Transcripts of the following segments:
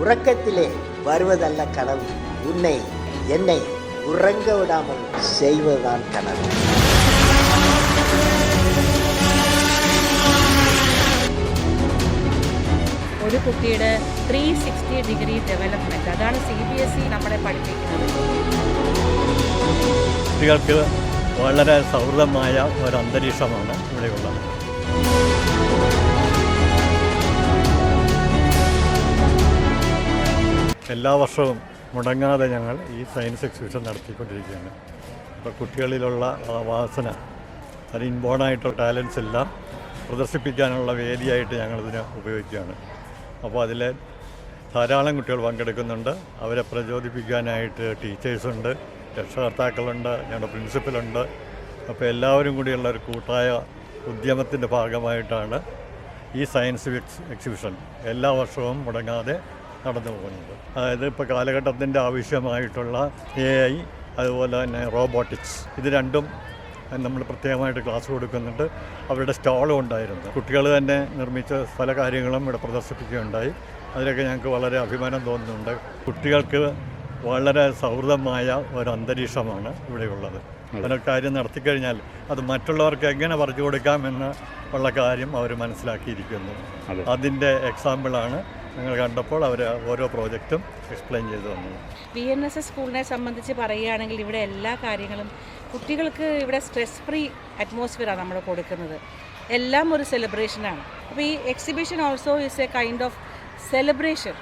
உறக்கத்திலே வருவதல்ல கனவு, உன்னை என்னை உறங்க விடாமல் செய்வதுதான் கனவு. ഒരു കുട്ടിയുടെ 360 ഡെവലപ്മെൻറ്റ്, അതാണ് CBSE നമ്മളെ പഠിപ്പിക്കുന്നത്. കുട്ടികൾക്ക് വളരെ സൗഹൃദമായ ഒരു അന്തരീക്ഷമാണ് ഇവിടെയുള്ളത്. എല്ലാ വർഷവും മുടങ്ങാതെ ഞങ്ങൾ ഈ സയൻസ് എക്സിബിഷൻ നടത്തിക്കൊണ്ടിരിക്കുകയാണ്. അപ്പോൾ കുട്ടികളിലുള്ള വാസന, അത് ഇൻബോണായിട്ടുള്ള ടാലൻസ് എല്ലാം പ്രദർശിപ്പിക്കാനുള്ള വേദിയായിട്ട് ഞങ്ങളിതിനെ ഉപയോഗിക്കുകയാണ്. അപ്പോൾ അതിൽ ധാരാളം കുട്ടികൾ പങ്കെടുക്കുന്നുണ്ട്. അവരെ പ്രചോദിപ്പിക്കാനായിട്ട് ടീച്ചേഴ്സുണ്ട്, രക്ഷകർത്താക്കളുണ്ട്, ഞങ്ങളുടെ പ്രിൻസിപ്പലുണ്ട്. അപ്പോൾ എല്ലാവരും കൂടിയുള്ള ഒരു കൂട്ടായ ഉദ്യമത്തിൻ്റെ ഭാഗമായിട്ടാണ് ഈ സയൻസ് എക്സിബിഷൻ എല്ലാ വർഷവും മുടങ്ങാതെ നടന്നു പോകുന്നത്. അതായത് ഇപ്പോൾ കാലഘട്ടത്തിൻ്റെ ആവശ്യമായിട്ടുള്ള AI, അതുപോലെ തന്നെ റോബോട്ടിക്സ്, ഇത് രണ്ടും നമ്മൾ പ്രത്യേകമായിട്ട് ക്ലാസ് കൊടുക്കുന്നുണ്ട്. അവരുടെ സ്റ്റാളും ഉണ്ടായിരുന്നു. കുട്ടികൾ തന്നെ നിർമ്മിച്ച പല കാര്യങ്ങളും ഇവിടെ പ്രദർശിപ്പിക്കുകയുണ്ടായി. അതിലൊക്കെ ഞങ്ങൾക്ക് വളരെ അഭിമാനം തോന്നുന്നുണ്ട്. കുട്ടികൾക്ക് വളരെ സൗഹൃദമായ ഒരു അന്തരീക്ഷമാണ് ഇവിടെയുള്ളത്. അങ്ങനെ കാര്യം നടത്തിക്കഴിഞ്ഞാൽ അത് മറ്റുള്ളവർക്ക് എങ്ങനെ പറഞ്ഞു കൊടുക്കാമെന്ന് ഉള്ള കാര്യം അവർ മനസ്സിലാക്കിയിരിക്കുന്നു. അതിൻ്റെ എക്സാമ്പിളാണ് ഞങ്ങൾ കണ്ടപ്പോൾ അവർ ഓരോ പ്രോജക്റ്റും എക്സ്പ്ലെയിൻ ചെയ്തു തന്നു. VNSS സ്കൂളിനെ സംബന്ധിച്ച് പറയുകയാണെങ്കിൽ ഇവിടെ എല്ലാ കാര്യങ്ങളും കുട്ടികൾക്ക് ഇവിടെ സ്ട്രെസ് ഫ്രീ അറ്റ്മോസ്ഫിയറാണ് നമ്മൾ കൊടുക്കുന്നത്. എല്ലാം ഒരു സെലിബ്രേഷനാണ്. അപ്പോൾ ഈ exhibition also is a kind of celebration.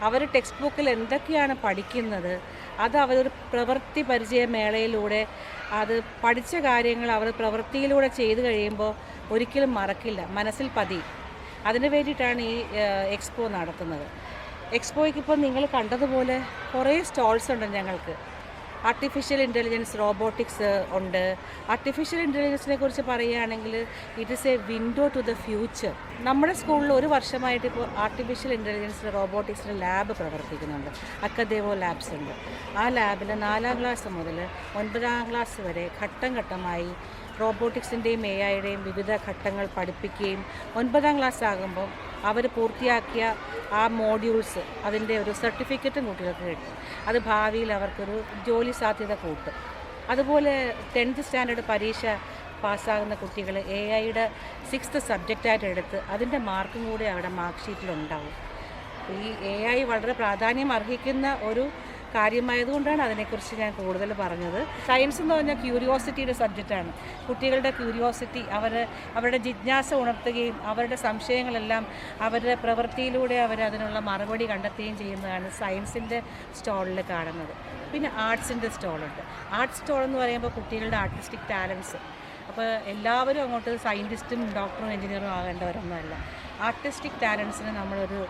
അവർ ടെക്സ്റ്റ് ബുക്കിൽ എന്തൊക്കെയാണ് പഠിക്കുന്നത് അത് അവരൊരു പ്രവൃത്തി പരിചയ മേളയിലൂടെ അത് പഠിച്ച കാര്യങ്ങൾ അവർ പ്രവൃത്തിയിലൂടെ ചെയ്തു കഴിയുമ്പോൾ ഒരിക്കലും മറക്കില്ല, മനസ്സിൽ പതിയും. അതിന് വേണ്ടിയിട്ടാണ് ഈ എക്സ്പോ നടത്തുന്നത്. എക്സ്പോയ്ക്ക് ഇപ്പോൾ നിങ്ങൾ കണ്ടതുപോലെ കുറേ സ്റ്റോൾസ് ഉണ്ട് ഞങ്ങൾക്ക്. ആർട്ടിഫിഷ്യൽ ഇൻ്റലിജൻസ്, റോബോട്ടിക്സ് ഉണ്ട്. ആർട്ടിഫിഷ്യൽ ഇൻ്റലിജൻസിനെ കുറിച്ച് പറയുകയാണെങ്കിൽ it is a window to the future. നമ്മുടെ സ്കൂളിൽ ഒരു വർഷമായിട്ട് ഇപ്പോൾ ആർട്ടിഫിഷ്യൽ ഇൻ്റലിജൻസിൻ്റെ റോബോട്ടിക്സിൻ്റെ ലാബ് പ്രവർത്തിക്കുന്നുണ്ട്. അക്കദേവോ ലാബ്സ് ഉണ്ട്. ആ ലാബിൽ 4ാം ക്ലാസ് മുതൽ 9ാം ക്ലാസ് വരെ ഘട്ടം ഘട്ടമായി റോബോട്ടിക്സിൻ്റെയും AIയുടെയും വിവിധ ഘട്ടങ്ങൾ പഠിപ്പിക്കുകയും 9ാം ക്ലാസ് ആകുമ്പോൾ അവർ പൂർത്തിയാക്കിയ ആ മോഡ്യൂൾസ്, അതിൻ്റെ ഒരു സർട്ടിഫിക്കറ്റും കുട്ടികൾക്ക് കിട്ടും. അത് ഭാവിയിൽ അവർക്കൊരു ജോലി സാധ്യത കൂട്ടും. അതുപോലെ 10th സ്റ്റാൻഡേർഡ് പരീക്ഷ പാസ്സാകുന്ന കുട്ടികൾ AIയുടെ 6th സബ്ജക്റ്റായിട്ട് എടുത്ത് അതിൻ്റെ മാർക്കും കൂടി അവിടെ മാർക്ക് ഷീറ്റിലുണ്ടാവും. ഈ AI വളരെ പ്രാധാന്യം അർഹിക്കുന്ന ഒരു കാര്യമായതുകൊണ്ടാണ് അതിനെക്കുറിച്ച് ഞാൻ കൂടുതൽ പറഞ്ഞത്. സയൻസ് എന്ന് പറഞ്ഞാൽ ക്യൂരിയോസിറ്റിയുടെ സബ്ജക്റ്റാണ്. കുട്ടികളുടെ ക്യൂരിയോസിറ്റി, അവരുടെ ജിജ്ഞാസ ഉണർത്തുകയും അവരുടെ സംശയങ്ങളെല്ലാം അവരുടെ പ്രവൃത്തിയിലൂടെ അതിനുള്ള മറുപടി കണ്ടെത്തുകയും ചെയ്യുന്നതാണ് സയൻസിൻ്റെ സ്റ്റോളിൽ കാണുന്നത്. പിന്നെ ആർട്സിൻ്റെ സ്റ്റോളുണ്ട്. ആർട്സ് സ്റ്റോൾ എന്ന് പറയുമ്പോൾ കുട്ടികളുടെ ആർട്ടിസ്റ്റിക് ടാലൻസ്. അപ്പോൾ എല്ലാവരും അങ്ങോട്ട് സയൻറ്റിസ്റ്റും ഡോക്ടറും എഞ്ചിനീയറും ആകേണ്ടവരൊന്നുമല്ല. ആർട്ടിസ്റ്റിക് ടാലൻസിന് നമ്മളൊരു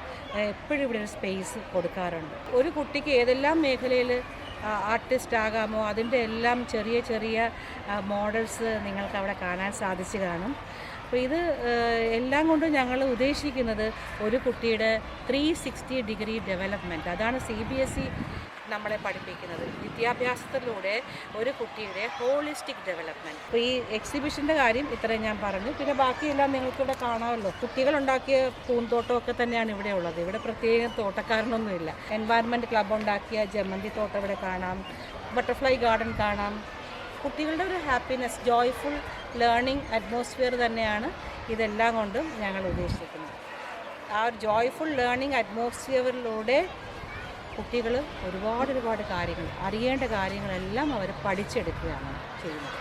എപ്പോഴും ഇവിടെ ഒരു സ്പേസ് കൊടുക്കാറുണ്ട്. ഒരു കുട്ടിക്ക് ഏതെല്ലാം മേഖലയിൽ ആർട്ടിസ്റ്റ് ആകാമോ അതിൻ്റെ എല്ലാം ചെറിയ ചെറിയ മോഡൽസ് നിങ്ങൾക്ക് അവിടെ കാണാൻ സാധിച്ചു കാണും. അപ്പോൾ ഇത് എല്ലാം കൊണ്ടും ഞങ്ങൾ ഉദ്ദേശിക്കുന്നത് ഒരു കുട്ടിയുടെ 360 ഡെവലപ്മെൻറ്റ്, അതാണ് CBSE നമ്മളെ പഠിപ്പിക്കുന്നത്. വിദ്യാഭ്യാസത്തിലൂടെ ഒരു കുട്ടിയുടെ ഹോളിസ്റ്റിക് ഡെവലപ്മെൻറ്റ്. അപ്പോൾ ഈ എക്സിബിഷൻ്റെ കാര്യം ഇത്രയും ഞാൻ പറഞ്ഞു. പിന്നെ ബാക്കിയെല്ലാം നിങ്ങൾക്കിവിടെ കാണാമല്ലോ. കുട്ടികളുണ്ടാക്കിയ പൂന്തോട്ടമൊക്കെ തന്നെയാണ് ഇവിടെ ഉള്ളത്. ഇവിടെ പ്രത്യേകം തോട്ടക്കാരനൊന്നുമില്ല. എൻവയൺമെൻറ്റ് ക്ലബ്ബ് ഉണ്ടാക്കിയ ജമന്തി തോട്ടം ഇവിടെ കാണാം, ബട്ടർഫ്ലൈ ഗാർഡൻ കാണാം. കുട്ടികളുടെ ഒരു ഹാപ്പിനെസ്, ജോയ്ഫുൾ ലേണിംഗ് അറ്റ്മോസ്ഫിയർ തന്നെയാണ് ഇതെല്ലാം കൊണ്ടും ഞങ്ങൾ ഉദ്ദേശിക്കുന്നത്. ആ ഒരു ജോയ്ഫുൾ ലേണിംഗ് അറ്റ്മോസ്ഫിയറിലൂടെ കുട്ടികൾ ഒരുപാട് കാര്യങ്ങൾ, അറിയേണ്ട കാര്യങ്ങളെല്ലാം അവർ പഠിച്ചെടുക്കുകയാണ് ചെയ്യുന്നത്.